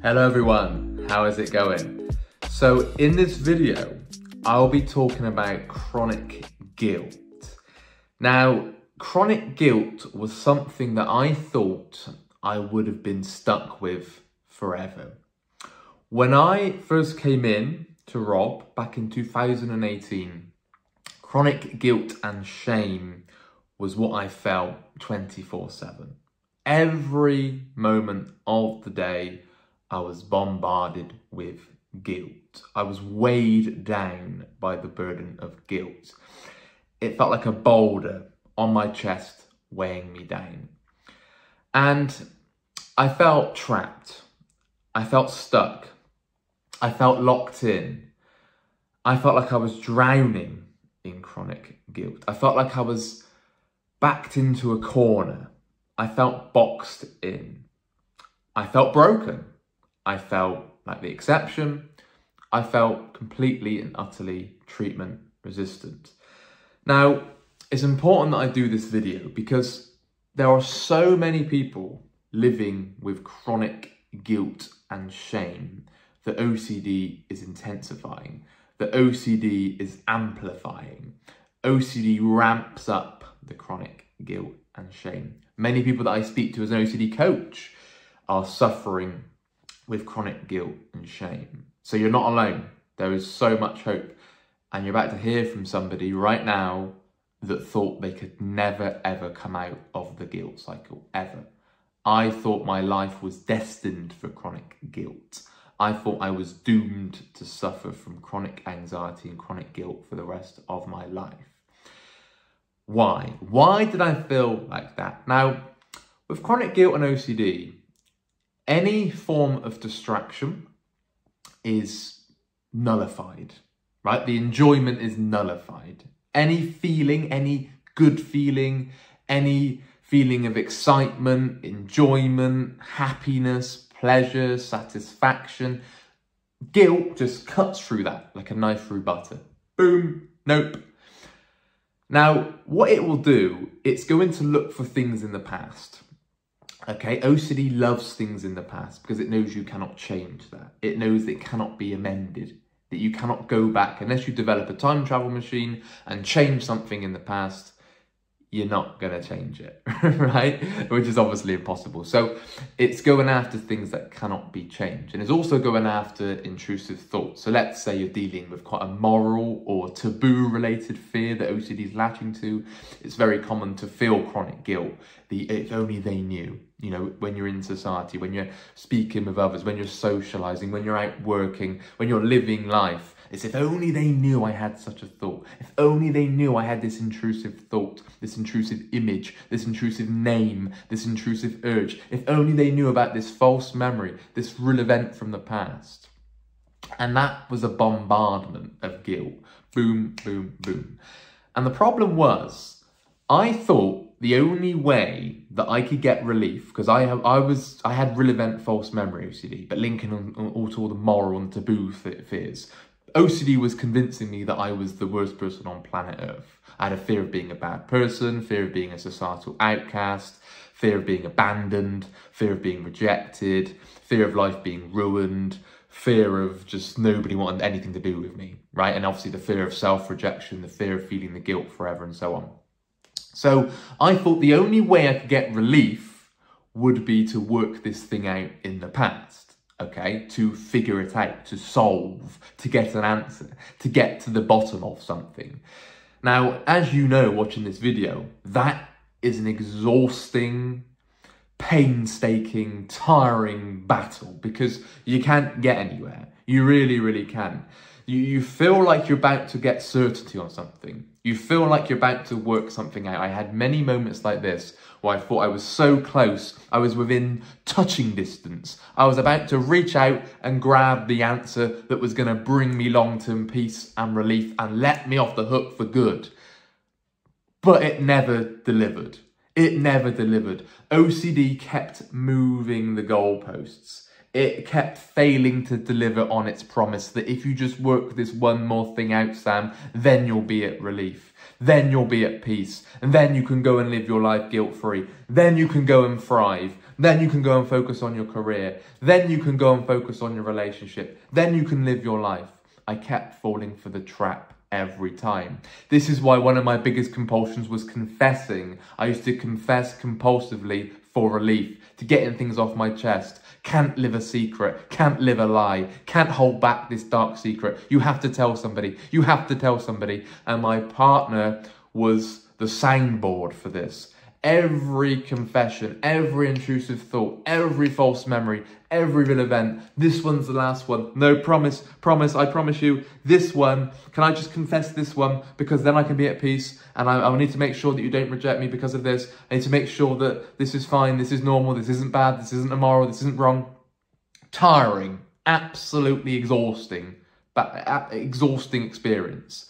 Hello everyone, how is it going? So in this video, I'll be talking about chronic guilt. Now, chronic guilt was something that I thought I would have been stuck with forever. When I first came in to Rob back in 2018, chronic guilt and shame was what I felt 24/7. Every moment of the day, I was bombarded with guilt. I was weighed down by the burden of guilt. It felt like a boulder on my chest weighing me down. And I felt trapped. I felt stuck. I felt locked in. I felt like I was drowning in chronic guilt. I felt like I was backed into a corner. I felt boxed in. I felt broken. I felt like the exception. I felt completely and utterly treatment resistant. Now, it's important that I do this video because there are so many people living with chronic guilt and shame that OCD is intensifying, that OCD is amplifying. OCD ramps up the chronic guilt and shame. Many people that I speak to as an OCD coach are suffering with chronic guilt and shame. So you're not alone. There is so much hope. And you're about to hear from somebody right now that thought they could never, ever come out of the guilt cycle, ever. I thought my life was destined for chronic guilt. I thought I was doomed to suffer from chronic anxiety and chronic guilt for the rest of my life. Why? Why did I feel like that? Now, with chronic guilt and OCD, any form of distraction is nullified, right? The enjoyment is nullified. Any feeling, any good feeling, any feeling of excitement, enjoyment, happiness, pleasure, satisfaction, guilt just cuts through that like a knife through butter. Boom, nope. Now, what it will do, it's going to look for things in the past. Okay, OCD loves things in the past because it knows you cannot change that. It knows it cannot be amended, that you cannot go back unless you develop a time travel machine and change something in the past. You're not going to change it, right? Which is obviously impossible. So it's going after things that cannot be changed. And it's also going after intrusive thoughts. So let's say you're dealing with quite a moral or taboo related fear that OCD is latching to. It's very common to feel chronic guilt. If only they knew, you know, when you're in society, when you're speaking with others, when you're socializing, when you're out working, when you're living life. It's if only they knew I had such a thought. If only they knew I had this intrusive thought, this intrusive image, this intrusive name, this intrusive urge. If only they knew about this false memory, this real event from the past. And that was a bombardment of guilt. Boom, boom, boom. And the problem was, I thought the only way that I could get relief, because I had real event false memory OCD, but linking on to all the moral and taboo fears. OCD was convincing me that I was the worst person on planet Earth. I had a fear of being a bad person, fear of being a societal outcast, fear of being abandoned, fear of being rejected, fear of life being ruined, fear of just nobody wanting anything to do with me, right? And obviously the fear of self-rejection, the fear of feeling the guilt forever and so on. So I thought the only way I could get relief would be to work this thing out in the past. Okay, to figure it out, to solve, to get an answer, to get to the bottom of something. Now, as you know, watching this video, that is an exhausting, painstaking, tiring battle because you can't get anywhere. You really, really can. You feel like you're about to get certainty on something. You feel like you're about to work something out. I had many moments like this where I thought I was so close. I was within touching distance. I was about to reach out and grab the answer that was going to bring me long-term peace and relief and let me off the hook for good. But it never delivered. It never delivered. OCD kept moving the goalposts. It kept failing to deliver on its promise that if you just work this one more thing out, Sam, then you'll be at relief. then you'll be at peace. And then you can go and live your life guilt-free. Then you can go and thrive. Then you can go and focus on your career. Then you can go and focus on your relationship. Then you can live your life. I kept falling for the trap every time. This is why one of my biggest compulsions was confessing. I used to confess compulsively for relief, to getting things off my chest. Can't live a secret, can't live a lie, can't hold back this dark secret. You have to tell somebody, you have to tell somebody. And my partner was the soundboard for this. Every confession, every intrusive thought, every false memory, every real event. This one's the last one. No, promise, I promise you, this one, can I just confess this one? Because then I can be at peace, and I need to make sure that you don't reject me because of this. I need to make sure that this is fine, this is normal, this isn't bad, this isn't immoral, this isn't wrong. Tiring, absolutely exhausting, but exhausting experience.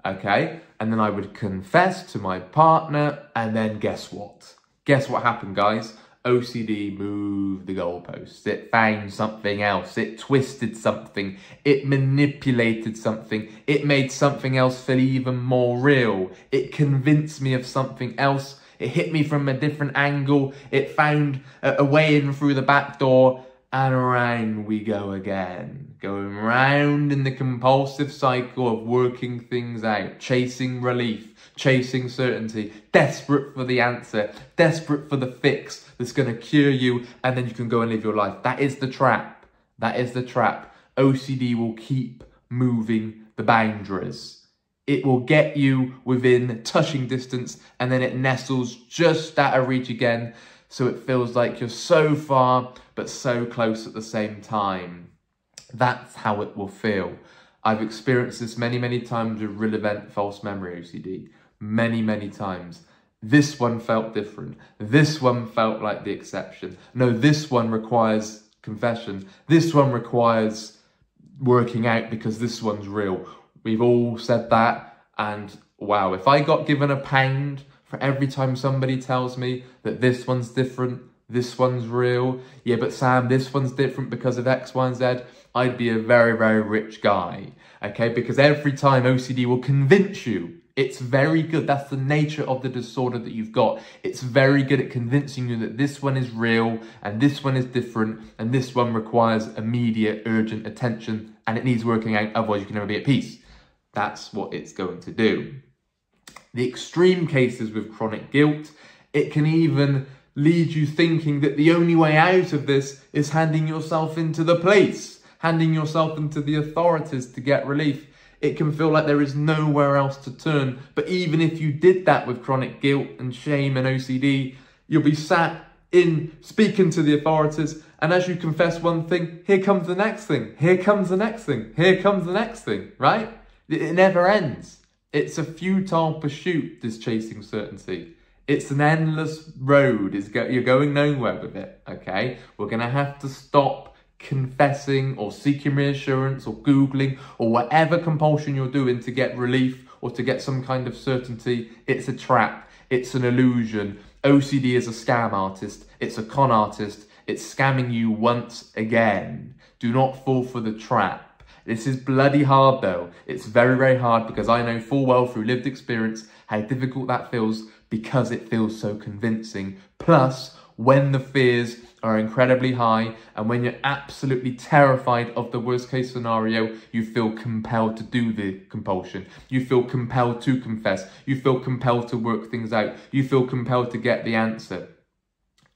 Okay, and then I would confess to my partner, and then guess what? Guess what happened, guys? OCD moved the goalposts. It found something else. It twisted something. It manipulated something. It made something else feel even more real. It convinced me of something else. It hit me from a different angle. It found a way in through the back door, and around we go again. Going round in the compulsive cycle of working things out, chasing relief, chasing certainty, desperate for the answer, desperate for the fix that's going to cure you, and then you can go and live your life. That is the trap. That is the trap. OCD will keep moving the boundaries. It will get you within touching distance, and then it nestles just out of reach again, so it feels like you're so far, but so close at the same time. That's how it will feel. I've experienced this many, many times with real event false memory OCD. Many, many times. This one felt different. This one felt like the exception. No, this one requires confession. This one requires working out because this one's real. We've all said that, and wow, if I got given £1 for every time somebody tells me that this one's different, this one's real, yeah, but Sam, this one's different because of X, Y, and Z, I'd be a very, very rich guy, okay? Because every time OCD will convince you, it's very good. That's the nature of the disorder that you've got. It's very good at convincing you that this one is real and this one is different and this one requires immediate, urgent attention and it needs working out, otherwise you can never be at peace. That's what it's going to do. The extreme cases with chronic guilt, it can even lead you thinking that the only way out of this is handing yourself into the police, handing yourself into the authorities to get relief. It can feel like there is nowhere else to turn. But even if you did that with chronic guilt and shame and OCD, you'll be sat in speaking to the authorities, and as you confess one thing, here comes the next thing, here comes the next thing, here comes the next thing, right? It never ends. It's a futile pursuit, this chasing certainty. It's an endless road. You're going nowhere with it, okay? We're going to have to stop confessing or seeking reassurance or Googling or whatever compulsion you're doing to get relief or to get some kind of certainty. It's a trap. It's an illusion. OCD is a scam artist. It's a con artist. It's scamming you once again. Do not fall for the trap. This is bloody hard though. It's very, very hard because I know full well through lived experience how difficult that feels because it feels so convincing. Plus, when the fears are incredibly high and when you're absolutely terrified of the worst case scenario, you feel compelled to do the compulsion. You feel compelled to confess. You feel compelled to work things out. You feel compelled to get the answer.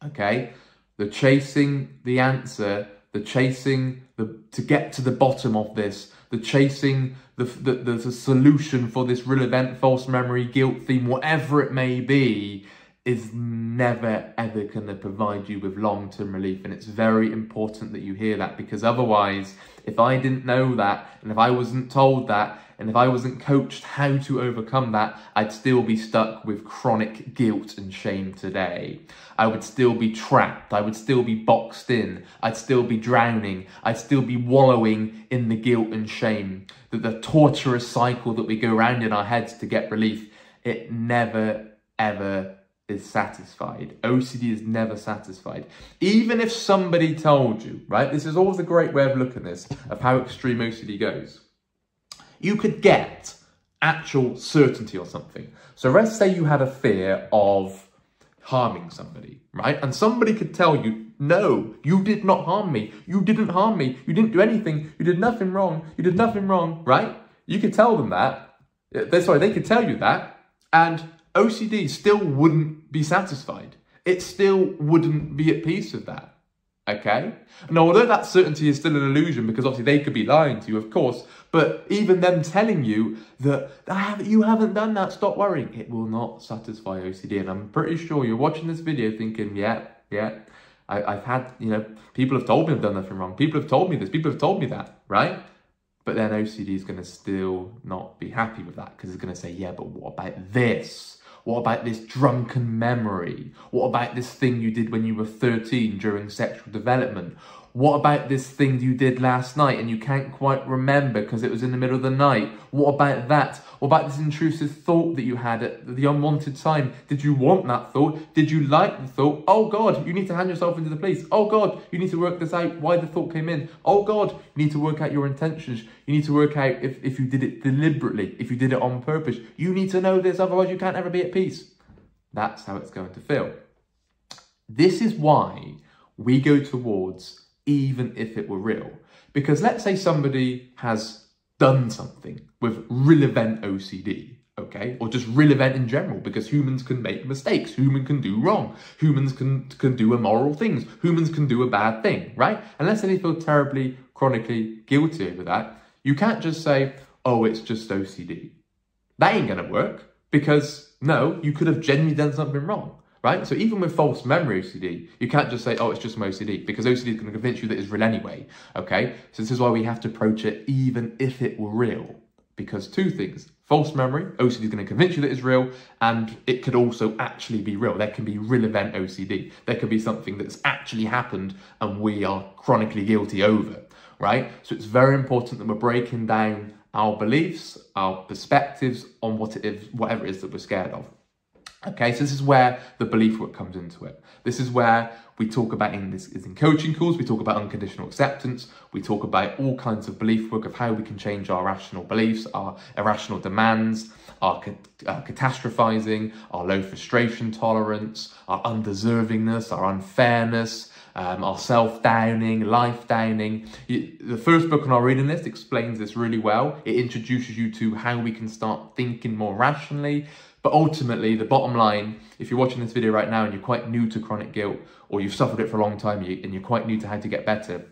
Okay? The chasing the answer, the chasing to get to the bottom of this, the chasing the solution for this real event, false memory, guilt theme, whatever it may be, is never ever going to provide you with long-term relief. And it's very important that you hear that, because otherwise, if I didn't know that, and if I wasn't told that, and if I wasn't coached how to overcome that, I'd still be stuck with chronic guilt and shame today. I would still be trapped. I would still be boxed in. I'd still be drowning. I'd still be wallowing in the guilt and shame. That the torturous cycle that we go around in our heads to get relief, it never, ever is satisfied. OCD is never satisfied. Even if somebody told you, right? This is always a great way of looking at this, of how extreme OCD goes. You could get actual certainty or something. So let's say you had a fear of harming somebody, right? And somebody could tell you, no, you did not harm me. You didn't harm me. You didn't do anything. You did nothing wrong. You did nothing wrong, right? You could tell them that. They could tell you that. And OCD still wouldn't be satisfied. It still wouldn't be at peace with that. Okay? Now, although that certainty is still an illusion, because obviously they could be lying to you, of course, but even them telling you that you haven't done that, stop worrying, it will not satisfy OCD. And I'm pretty sure you're watching this video thinking, yeah, I've had, people have told me I've done nothing wrong. People have told me this, people have told me that, right? But then OCD is going to still not be happy with that, because it's going to say, yeah, but what about this? What about this drunken memory? What about this thing you did when you were 13 during sexual development? What about this thing you did last night and you can't quite remember because it was in the middle of the night? What about that? What about this intrusive thought that you had at the unwanted time? Did you want that thought? Did you like the thought? Oh God, you need to hand yourself into the police. Oh God, you need to work this out, why the thought came in. Oh God, you need to work out your intentions. You need to work out if you did it deliberately, if you did it on purpose. You need to know this, otherwise you can't ever be at peace. That's how it's going to feel. This is why we go towards even if it were real. Because let's say somebody has done something with real event OCD, okay? Or just real event in general, because humans can make mistakes, humans can do wrong, humans can do immoral things, humans can do a bad thing, right? And let's say they feel terribly, chronically guilty over that, you can't just say, oh, it's just OCD. That ain't gonna work, because no, you could have genuinely done something wrong. Right? So even with false memory OCD, you can't just say, oh, it's just my OCD, because OCD is going to convince you that it's real anyway, okay? So this is why we have to approach it even if it were real, because two things: false memory, OCD is going to convince you that it's real, and it could also actually be real. There can be real event OCD. There could be something that's actually happened and we are chronically guilty over, right? So it's very important that we're breaking down our beliefs, our perspectives on what it is, whatever it is that we're scared of. Okay, so this is where the belief work comes into it. This is where we talk about in coaching calls, we talk about unconditional acceptance, we talk about all kinds of belief work of how we can change our rational beliefs, our irrational demands, our catastrophizing, our low frustration tolerance, our undeservingness, our unfairness, our self-downing, life-downing. The first book on our reading list explains this really well. It introduces you to how we can start thinking more rationally. But ultimately, the bottom line, if you're watching this video right now and you're quite new to chronic guilt, or you've suffered it for a long time and you're quite new to how to get better,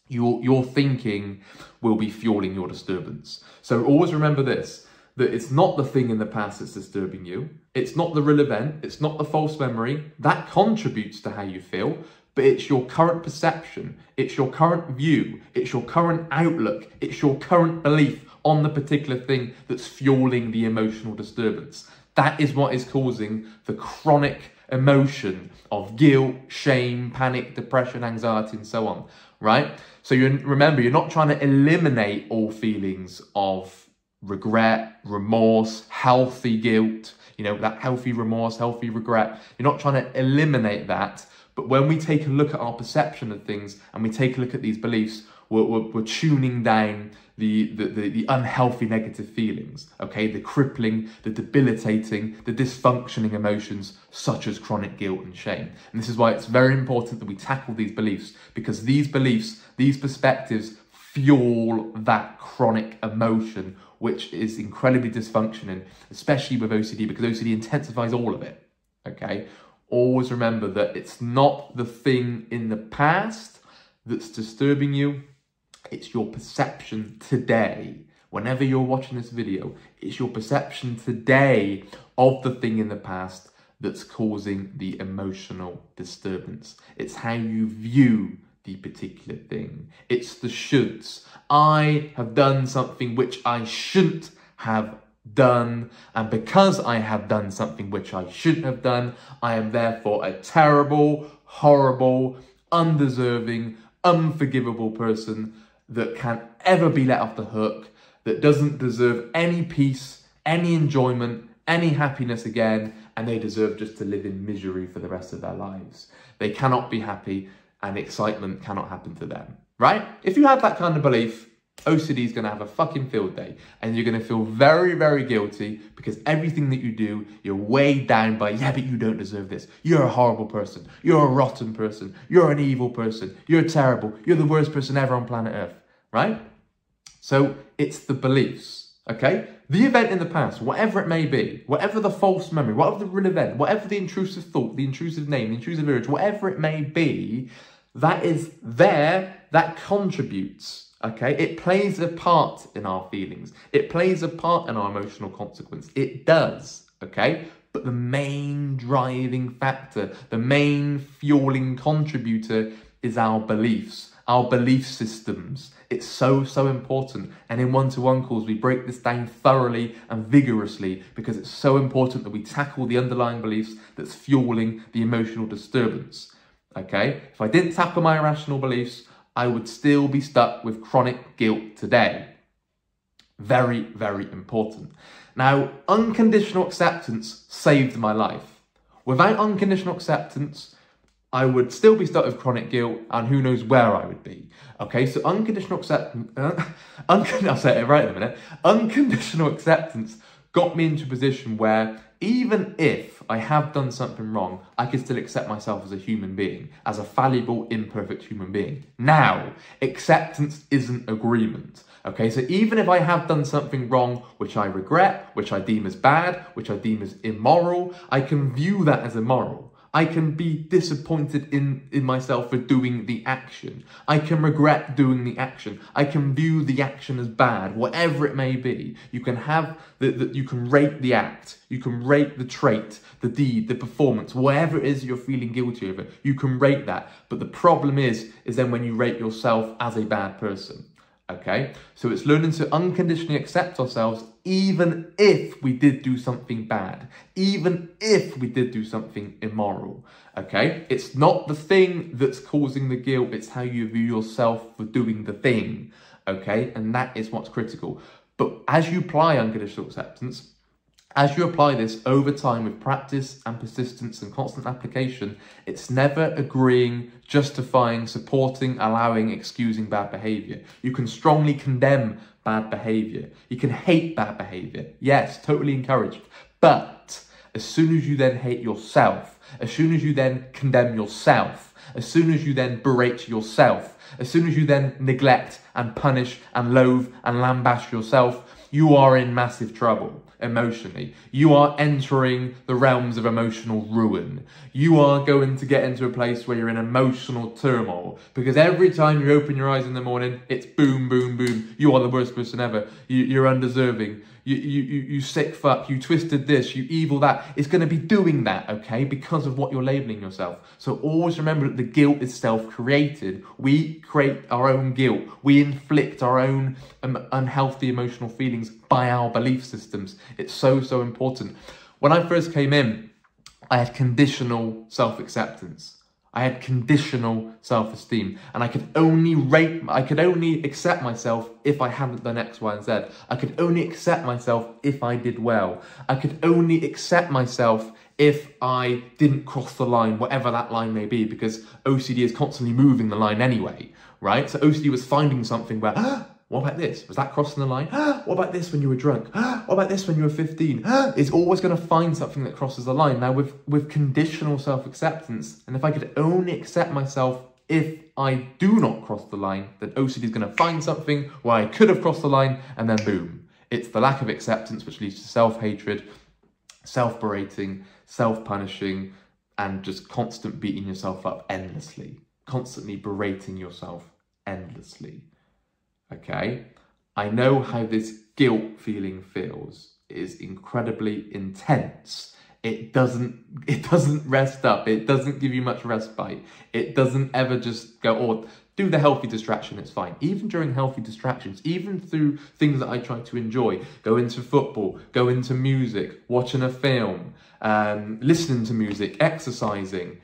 your thinking will be fueling your disturbance. So always remember this, that it's not the thing in the past that's disturbing you. It's not the real event. It's not the false memory. That contributes to how you feel, but it's your current perception. It's your current view. It's your current outlook. It's your current belief on the particular thing that's fueling the emotional disturbance. That is what is causing the chronic emotion of guilt, shame, panic, depression, anxiety, and so on, right? So remember, you're not trying to eliminate all feelings of regret, remorse, healthy guilt, that healthy remorse, healthy regret. You're not trying to eliminate that. But when we take a look at our perception of things and we take a look at these beliefs, we're tuning down the unhealthy negative feelings, okay? The crippling, the debilitating, the dysfunctioning emotions such as chronic guilt and shame. And this is why it's very important that we tackle these beliefs, because these beliefs, these perspectives fuel that chronic emotion, which is incredibly dysfunctioning, especially with OCD, because OCD intensifies all of it, okay? Always remember that it's not the thing in the past that's disturbing you. It's your perception today. Whenever you're watching this video, it's your perception today of the thing in the past that's causing the emotional disturbance. It's how you view the particular thing. It's the shoulds. I have done something which I shouldn't have done, and because I have done something which I shouldn't have done, I am therefore a terrible, horrible, undeserving, unforgivable person that can't ever be let off the hook, that doesn't deserve any peace, any enjoyment, any happiness again, and they deserve just to live in misery for the rest of their lives. They cannot be happy, and excitement cannot happen to them, right? If you have that kind of belief, OCD is going to have a fucking field day, and you're going to feel very, very guilty because everything that you do, you're weighed down by, yeah, but you don't deserve this. You're a horrible person. You're a rotten person. You're an evil person. You're terrible. You're the worst person ever on planet Earth, right? So it's the beliefs, okay? The event in the past, whatever it may be, whatever the false memory, whatever the real event, whatever the intrusive thought, the intrusive name, the intrusive urge, whatever it may be, that is there, that contributes. Okay, it plays a part in our feelings. It plays a part in our emotional consequence. It does, okay? But the main driving factor, the main fueling contributor is our beliefs, our belief systems. It's so, so important. And in one-to-one calls, we break this down thoroughly and vigorously because it's so important that we tackle the underlying beliefs that's fueling the emotional disturbance, okay? If I didn't tackle my irrational beliefs, I would still be stuck with chronic guilt today. Very, very important. Now, unconditional acceptance saved my life. Without unconditional acceptance, I would still be stuck with chronic guilt, and who knows where I would be. Okay, so unconditional acceptance, I'll say it right in a minute. Unconditional acceptance got me into a position where even if I have done something wrong, I can still accept myself as a human being, as a fallible, imperfect human being. Now, acceptance isn't agreement. Okay, so even if I have done something wrong, which I regret, which I deem as bad, which I deem as immoral, I can view that as immoral. I can be disappointed in myself for doing the action. I can regret doing the action. I can view the action as bad, whatever it may be. You can have you can rate the act. You can rate the trait, the deed, the performance, whatever it is you're feeling guilty over. You can rate that. But the problem is then when you rate yourself as a bad person. Okay, so it's learning to unconditionally accept ourselves even if we did do something bad, even if we did do something immoral. Okay, it's not the thing that's causing the guilt, it's how you view yourself for doing the thing. Okay, and that is what's critical. But as you apply unconditional acceptance, as you apply this over time with practice and persistence and constant application, it's never agreeing, justifying, supporting, allowing, excusing bad behaviour. You can strongly condemn bad behaviour. You can hate bad behaviour. Yes, totally encouraged. But as soon as you then hate yourself, as soon as you then condemn yourself, as soon as you then berate yourself, as soon as you then neglect and punish and loathe and lambaste yourself, you are in massive trouble emotionally. You are entering the realms of emotional ruin. You are going to get into a place where you're in emotional turmoil because every time you open your eyes in the morning, it's boom, boom, boom. You are the worst person ever. You're undeserving. You sick fuck, you twisted this, you evil that. It's going to be doing that, okay, because of what you're labeling yourself. So always remember that the guilt is self-created. We create our own guilt. We inflict our own unhealthy emotional feelings by our belief systems. It's so, so important. When I first came in, I had conditional self-acceptance. I had conditional self-esteem, and I could only accept myself if I hadn't done X, Y, and Z. I could only accept myself if I did well. I could only accept myself if I didn't cross the line, whatever that line may be, because OCD is constantly moving the line anyway, right? So OCD was finding something where, what about this? Was that crossing the line? What about this when you were drunk? What about this when you were 15? It's always going to find something that crosses the line. Now, with conditional self-acceptance, and if I could only accept myself if I do not cross the line, then OCD is going to find something where I could have crossed the line, and then boom. It's the lack of acceptance which leads to self-hatred, self-berating, self-punishing, and just constant beating yourself up endlessly. Constantly berating yourself endlessly. Okay, I know how this guilt feeling feels. It is incredibly intense. It doesn't rest up. It doesn't give you much respite. It doesn't ever just go, oh, do the healthy distraction, it's fine. Even during healthy distractions, even through things that I try to enjoy, go into football, go into music, watching a film, listening to music, exercising,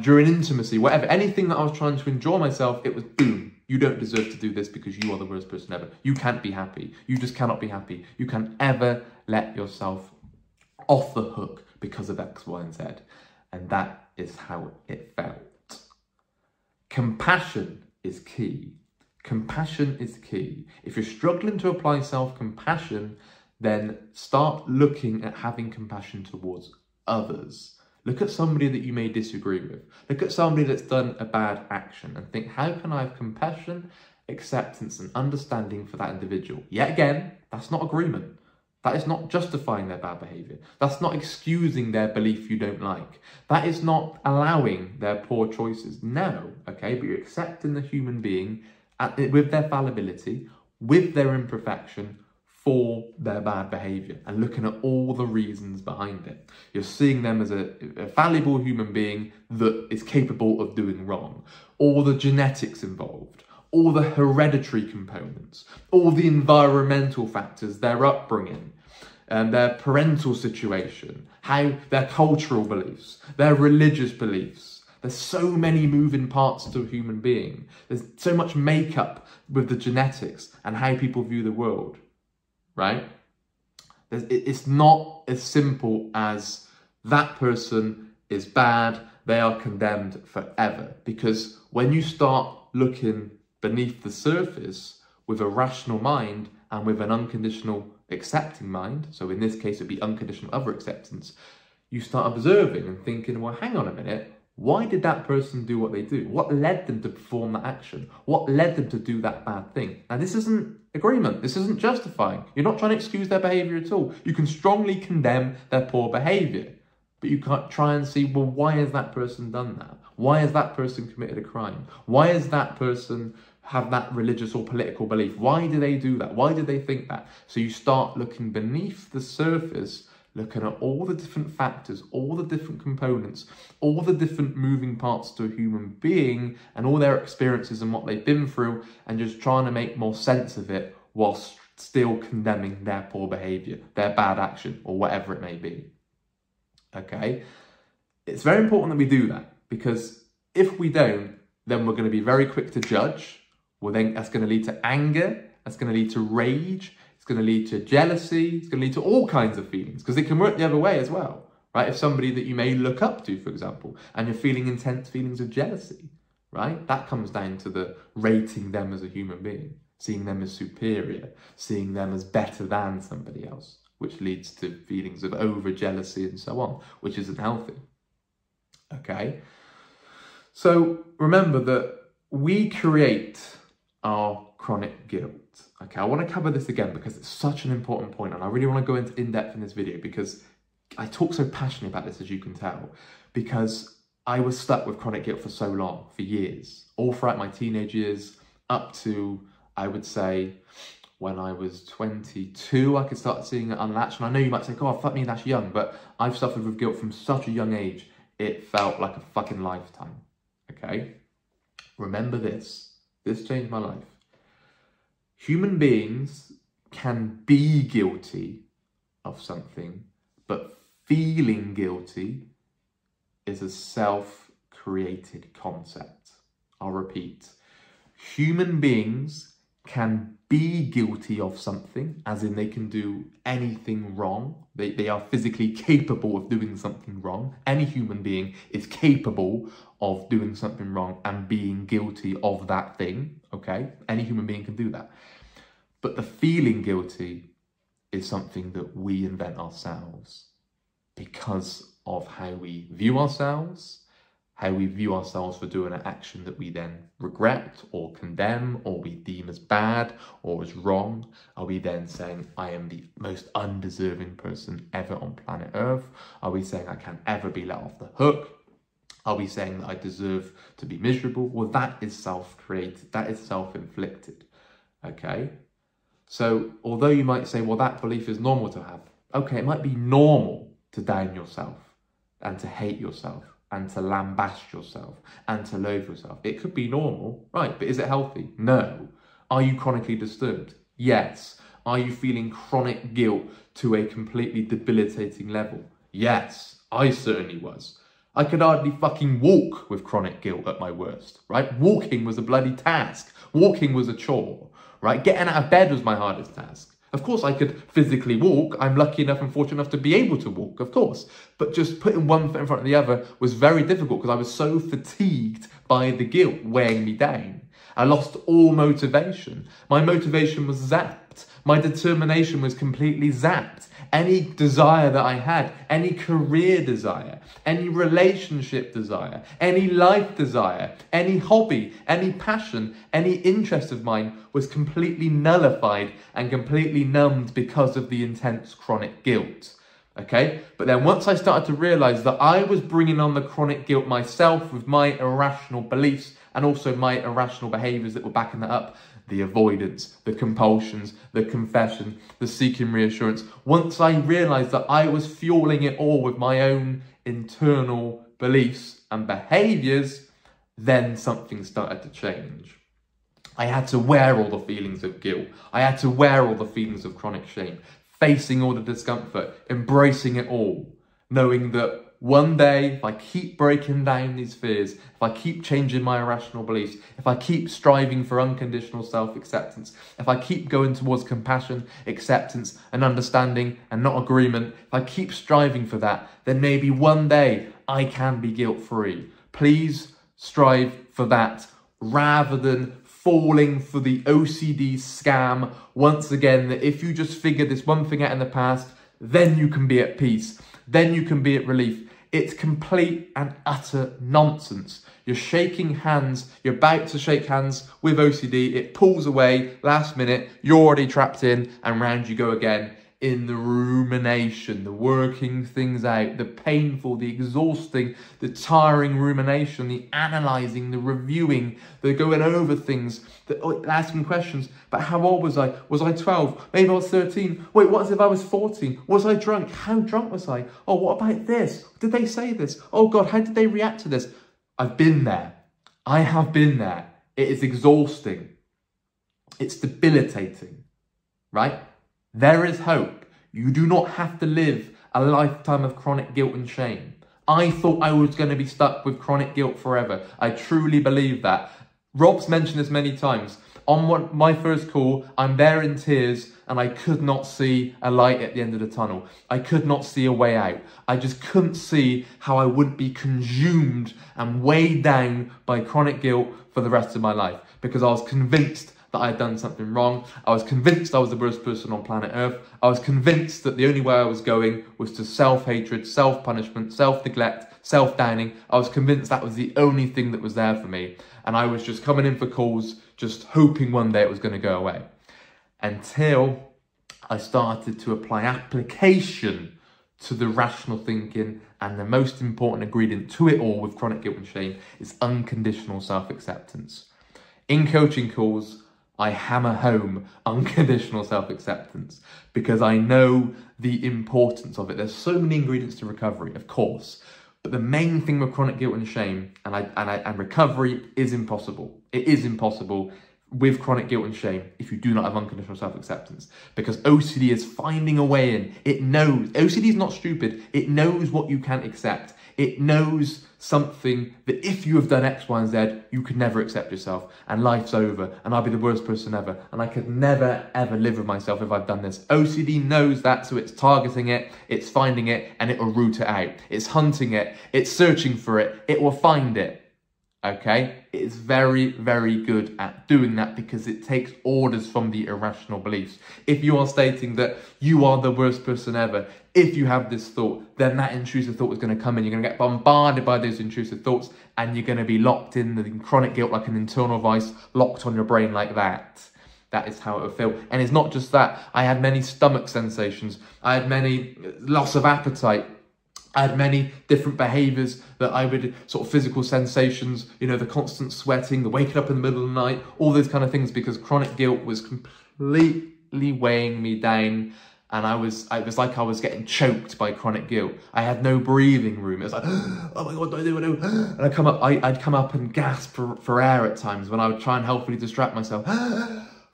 during intimacy, whatever, anything that I was trying to enjoy myself, it was boom. You don't deserve to do this because you are the worst person ever. You can't be happy. You just cannot be happy. You can't ever let yourself off the hook because of X, Y, and Z. And that is how it felt. Compassion is key. Compassion is key. If you're struggling to apply self-compassion, then start looking at having compassion towards others. Look at somebody that you may disagree with. Look at somebody that's done a bad action and think, how can I have compassion, acceptance and understanding for that individual? Yet again, that's not agreement. That is not justifying their bad behaviour. That's not excusing their belief you don't like. That is not allowing their poor choices. No, okay, but you're accepting the human being with their fallibility, with their imperfection, for their bad behaviour, and looking at all the reasons behind it. You're seeing them as a fallible human being that is capable of doing wrong. All the genetics involved, all the hereditary components, all the environmental factors, their upbringing, and their parental situation, how their cultural beliefs, their religious beliefs. There's so many moving parts to a human being. There's so much makeup with the genetics and how people view the world, right? It's not as simple as that person is bad, they are condemned forever. Because when you start looking beneath the surface with a rational mind and with an unconditional accepting mind, so in this case it'd be unconditional other acceptance, you start observing and thinking, well, hang on a minute, why did that person do what they do? What led them to perform that action? What led them to do that bad thing? Now, this isn't agreement. This isn't justifying. You're not trying to excuse their behaviour at all. You can strongly condemn their poor behaviour, but you can't try and see, well, why has that person done that? Why has that person committed a crime? Why has that person have that religious or political belief? Why do they do that? Why do they think that? So you start looking beneath the surface, looking at all the different factors, all the different components, all the different moving parts to a human being and all their experiences and what they've been through, and just trying to make more sense of it whilst still condemning their poor behaviour, their bad action, or whatever it may be. Okay? It's very important that we do that, because if we don't, then we're going to be very quick to judge. Well, then that's going to lead to anger, that's going to lead to rage, it's going to lead to jealousy, it's going to lead to all kinds of feelings, because it can work the other way as well, right? If somebody that you may look up to, for example, and you're feeling intense feelings of jealousy, right? That comes down to the rating them as a human being, seeing them as superior, seeing them as better than somebody else, which leads to feelings of over jealousy and so on, which isn't healthy, okay? So remember that we create our chronic guilt. Okay, I want to cover this again because it's such an important point, and I really want to go into in-depth in this video because I talk so passionately about this, as you can tell, because I was stuck with chronic guilt for so long, for years, all throughout my teenage years, up to, I would say, when I was 22, I could start seeing it unlatched. And I know you might say, oh, fuck me, that's young, but I've suffered with guilt from such a young age, it felt like a fucking lifetime, okay? Remember this changed my life. Human beings can be guilty of something, but feeling guilty is a self-created concept. I'll repeat. Human beings can be guilty of something, as in they can do anything wrong. They are physically capable of doing something wrong. Any human being is capable of doing something wrong and being guilty of that thing, okay? Any human being can do that. But the feeling guilty is something that we invent ourselves because of how we view ourselves, how we view ourselves for doing an action that we then regret or condemn or we deem as bad or as wrong. Are we then saying, I am the most undeserving person ever on planet Earth? Are we saying I can't ever be let off the hook? Are we saying that I deserve to be miserable? Well, that is self-created, that is self-inflicted, okay? So although you might say, well, that belief is normal to have, okay, it might be normal to down yourself and to hate yourself and to lambaste yourself and to loathe yourself. It could be normal, right, but is it healthy? No. Are you chronically disturbed? Yes. Are you feeling chronic guilt to a completely debilitating level? Yes, I certainly was. I could hardly fucking walk with chronic guilt at my worst, right? Walking was a bloody task. Walking was a chore, right? Getting out of bed was my hardest task. Of course, I could physically walk. I'm lucky enough and fortunate enough to be able to walk, of course. But just putting one foot in front of the other was very difficult because I was so fatigued by the guilt weighing me down. I lost all motivation. My motivation was zapped. My determination was completely zapped. Any desire that I had, any career desire, any relationship desire, any life desire, any hobby, any passion, any interest of mine was completely nullified and completely numbed because of the intense chronic guilt. Okay, but then once I started to realize that I was bringing on the chronic guilt myself with my irrational beliefs and also my irrational behaviors that were backing that up, the avoidance, the compulsions, the confession, the seeking reassurance. Once I realized that I was fueling it all with my own internal beliefs and behaviors, then something started to change. I had to wear all the feelings of guilt. I had to wear all the feelings of chronic shame, facing all the discomfort, embracing it all, knowing that one day, if I keep breaking down these fears, if I keep changing my irrational beliefs, if I keep striving for unconditional self-acceptance, if I keep going towards compassion, acceptance and understanding and not agreement, if I keep striving for that, then maybe one day I can be guilt-free. Please strive for that rather than falling for the OCD scam once again, that if you just figure this one thing out in the past, then you can be at peace, then you can be at relief. It's complete and utter nonsense. You're shaking hands, you're about to shake hands with OCD, it pulls away last minute, you're already trapped in, and round you go again in the rumination, the working things out, the painful, the exhausting, the tiring rumination, the analysing, the reviewing, the going over things, the asking questions. But how old was I? Was I 12? Maybe I was 13. Wait, what if I was 14? Was I drunk? How drunk was I? Oh, what about this? Did they say this? Oh God, how did they react to this? I've been there. I have been there. It is exhausting. It's debilitating, right? There is hope. You do not have to live a lifetime of chronic guilt and shame. I thought I was going to be stuck with chronic guilt forever. I truly believe that. Rob's mentioned this many times. On my first call, I'm there in tears and I could not see a light at the end of the tunnel. I could not see a way out. I just couldn't see how I wouldn't be consumed and weighed down by chronic guilt for the rest of my life, because I was convinced that I had done something wrong. I was convinced I was the worst person on planet Earth. I was convinced that the only way I was going was to self-hatred, self-punishment, self-neglect, self-downing. I was convinced that was the only thing that was there for me. And I was just coming in for calls, just hoping one day it was going to go away. Until I started to apply application to the rational thinking, and the most important ingredient to it all with chronic guilt and shame is unconditional self-acceptance. In coaching calls, I hammer home unconditional self-acceptance because I know the importance of it. There's so many ingredients to recovery, of course, but the main thing with chronic guilt and shame and recovery is impossible. It is impossible with chronic guilt and shame if you do not have unconditional self-acceptance, because OCD is finding a way in. It knows. OCD is not stupid. It knows what you can't accept. It knows something that if you have done X, Y, and Z, you could never accept yourself and life's over and I'll be the worst person ever and I could never, ever live with myself if I've done this. OCD knows that, so it's targeting it, it's finding it, and it will root it out. It's hunting it, it's searching for it, it will find it. Okay, it is very, very good at doing that because it takes orders from the irrational beliefs. If you are stating that you are the worst person ever, if you have this thought, then that intrusive thought is going to come in. You're going to get bombarded by those intrusive thoughts and you're going to be locked in the chronic guilt like an internal vice, locked on your brain like that. That is how it would feel. And it's not just that. I had many stomach sensations. I had many loss of appetite. I had many different behaviours that I would, sort of physical sensations, you know, the constant sweating, the waking up in the middle of the night, all those kind of things, because chronic guilt was completely weighing me down. And it was like I was getting choked by chronic guilt. I had no breathing room. It was like, oh my God, what do I do? And I'd come up and gasp for air at times when I would try and helpfully distract myself.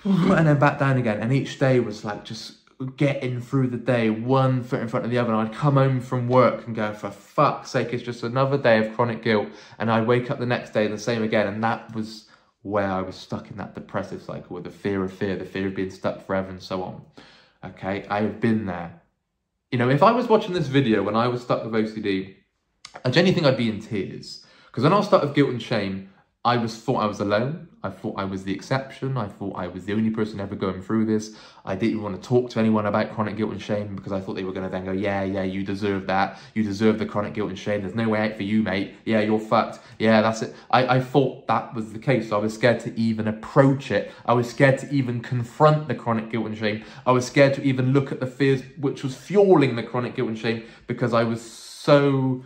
And then back down again. And each day was like just getting through the day, one foot in front of the other. And I'd come home from work and go, for fuck's sake, it's just another day of chronic guilt. And I'd wake up the next day the same again. And that was where I was stuck in that depressive cycle with the fear of being stuck forever and so on. Okay, I've been there. You know, if I was watching this video when I was stuck with OCD, I genuinely think I'd be in tears. Because when I was stuck with guilt and shame, I thought I was alone. I thought I was the exception. I thought I was the only person ever going through this. I didn't want to talk to anyone about chronic guilt and shame because I thought they were going to then go, yeah, you deserve that. You deserve the chronic guilt and shame. There's no way out for you, mate. Yeah, you're fucked. Yeah, that's it. I thought that was the case. So I was scared to even approach it. I was scared to even confront the chronic guilt and shame. I was scared to even look at the fears which was fueling the chronic guilt and shame because I was so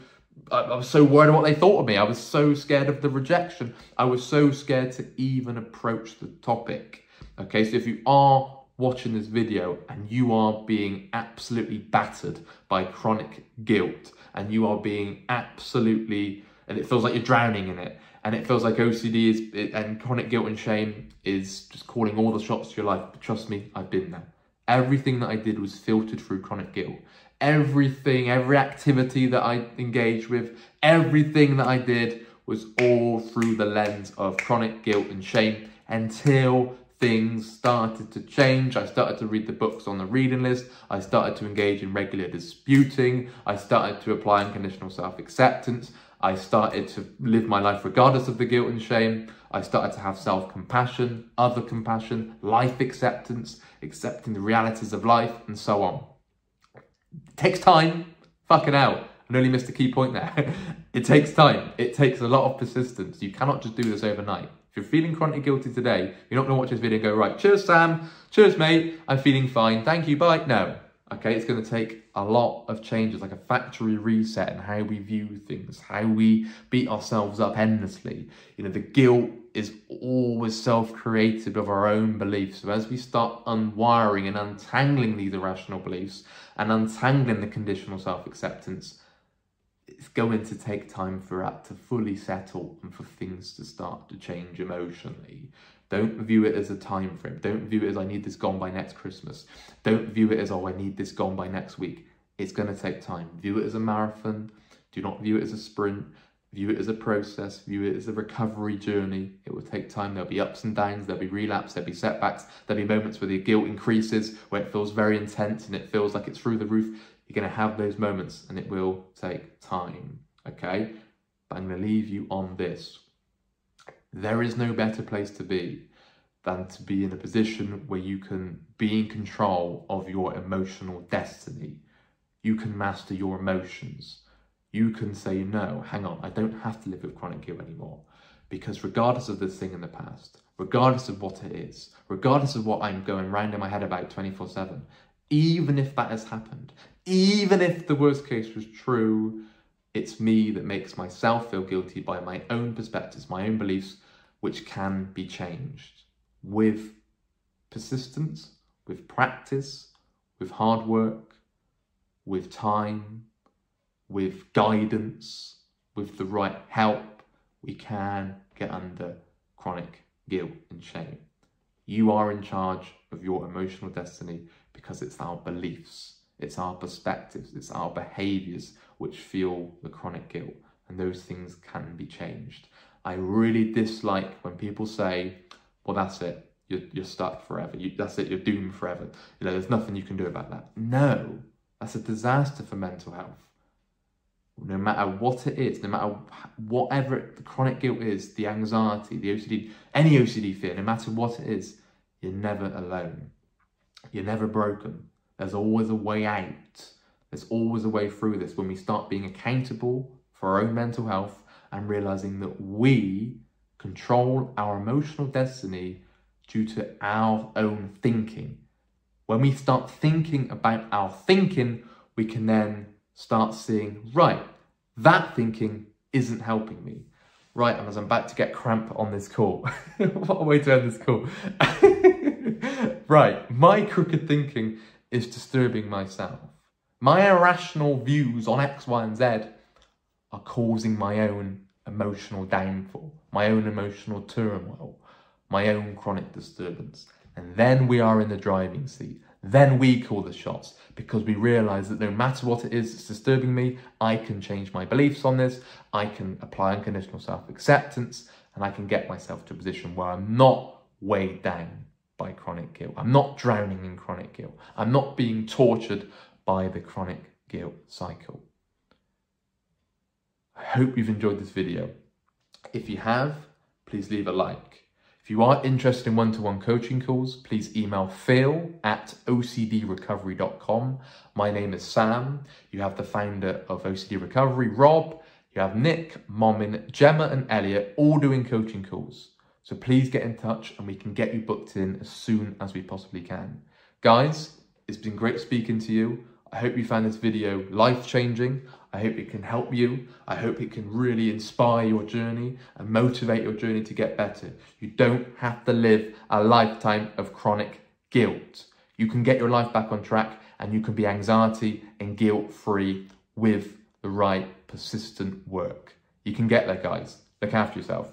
worried about what they thought of me. I was so scared of the rejection. I was so scared to even approach the topic. Okay, so if you are watching this video and you are being absolutely battered by chronic guilt and you are being absolutely, and it feels like you're drowning in it, and it feels like OCD and chronic guilt and shame is just calling all the shots to your life, but trust me, I've been there. Everything that I did was filtered through chronic guilt. Everything, every activity that I engaged with, everything that I did was all through the lens of chronic guilt and shame until things started to change. I started to read the books on the reading list. I started to engage in regular disputing. I started to apply unconditional self-acceptance. I started to live my life regardless of the guilt and shame. I started to have self-compassion, other compassion, life acceptance, accepting the realities of life, and so on. It takes time. Fucking hell. I nearly missed a key point there. It takes time. It takes a lot of persistence. You cannot just do this overnight. If you're feeling chronically guilty today, you're not going to watch this video and go, right, cheers, Sam. Cheers, mate. I'm feeling fine. Thank you. Bye. No. Okay, it's going to take a lot of changes, like a factory reset in how we view things, how we beat ourselves up endlessly. You know, the guilt is always self-created of our own beliefs. So as we start unwiring and untangling these irrational beliefs and untangling the conditional self-acceptance, it's going to take time for that to fully settle and for things to start to change emotionally. Don't view it as a time frame. Don't view it as I need this gone by next Christmas. Don't view it as, oh, I need this gone by next week. It's going to take time. View it as a marathon. Do not view it as a sprint. View it as a process. View it as a recovery journey. It will take time. There'll be ups and downs. There'll be relapse. There'll be setbacks. There'll be moments where the guilt increases, where it feels very intense and it feels like it's through the roof. You're going to have those moments and it will take time. Okay? But I'm going to leave you on this. There is no better place to be than to be in a position where you can be in control of your emotional destiny. You can master your emotions. You can say, no, hang on, I don't have to live with chronic guilt anymore. Because regardless of this thing in the past, regardless of what it is, regardless of what I'm going round in my head about 24/7, even if that has happened, even if the worst case was true, it's me that makes myself feel guilty by my own perspectives, my own beliefs, which can be changed with persistence, with practice, with hard work, with time, with guidance, with the right help. We can get under chronic guilt and shame. You are in charge of your emotional destiny because it's our beliefs, it's our perspectives, it's our behaviours which fuel the chronic guilt, and those things can be changed. I really dislike when people say, well, that's it, you're stuck forever, that's it, you're doomed forever. You know, there's nothing you can do about that. No, that's a disaster for mental health. No matter what it is, no matter whatever the chronic guilt is, the anxiety, the OCD, any OCD fear, no matter what it is, you're never alone. You're never broken. There's always a way out. There's always a way through this when we start being accountable for our own mental health and realizing that we control our emotional destiny due to our own thinking. When we start thinking about our thinking, we can then start seeing, right, that thinking isn't helping me. Right, and as I'm about to get cramp on this call, what a way to end this call. Right, my crooked thinking is disturbing myself. My irrational views on X, Y, and Z are causing my own emotional downfall, my own emotional turmoil, my own chronic disturbance. And then we are in the driving seat. Then we call the shots because we realise that no matter what it is that's disturbing me, I can change my beliefs on this, I can apply unconditional self-acceptance, and I can get myself to a position where I'm not weighed down by chronic guilt. I'm not drowning in chronic guilt. I'm not being tortured by the chronic guilt cycle. I hope you've enjoyed this video. If you have, please leave a like. If you are interested in one-to-one coaching calls, please email phil@ocdrecovery.com. My name is Sam. You have the founder of OCD Recovery, Rob. You have Nick, Momin, Gemma and Elliot all doing coaching calls. So please get in touch and we can get you booked in as soon as we possibly can. Guys, it's been great speaking to you. I hope you found this video life-changing. I hope it can help you. I hope it can really inspire your journey and motivate your journey to get better. You don't have to live a lifetime of chronic guilt. You can get your life back on track and you can be anxiety and guilt-free with the right persistent work. You can get there, guys. Look after yourself.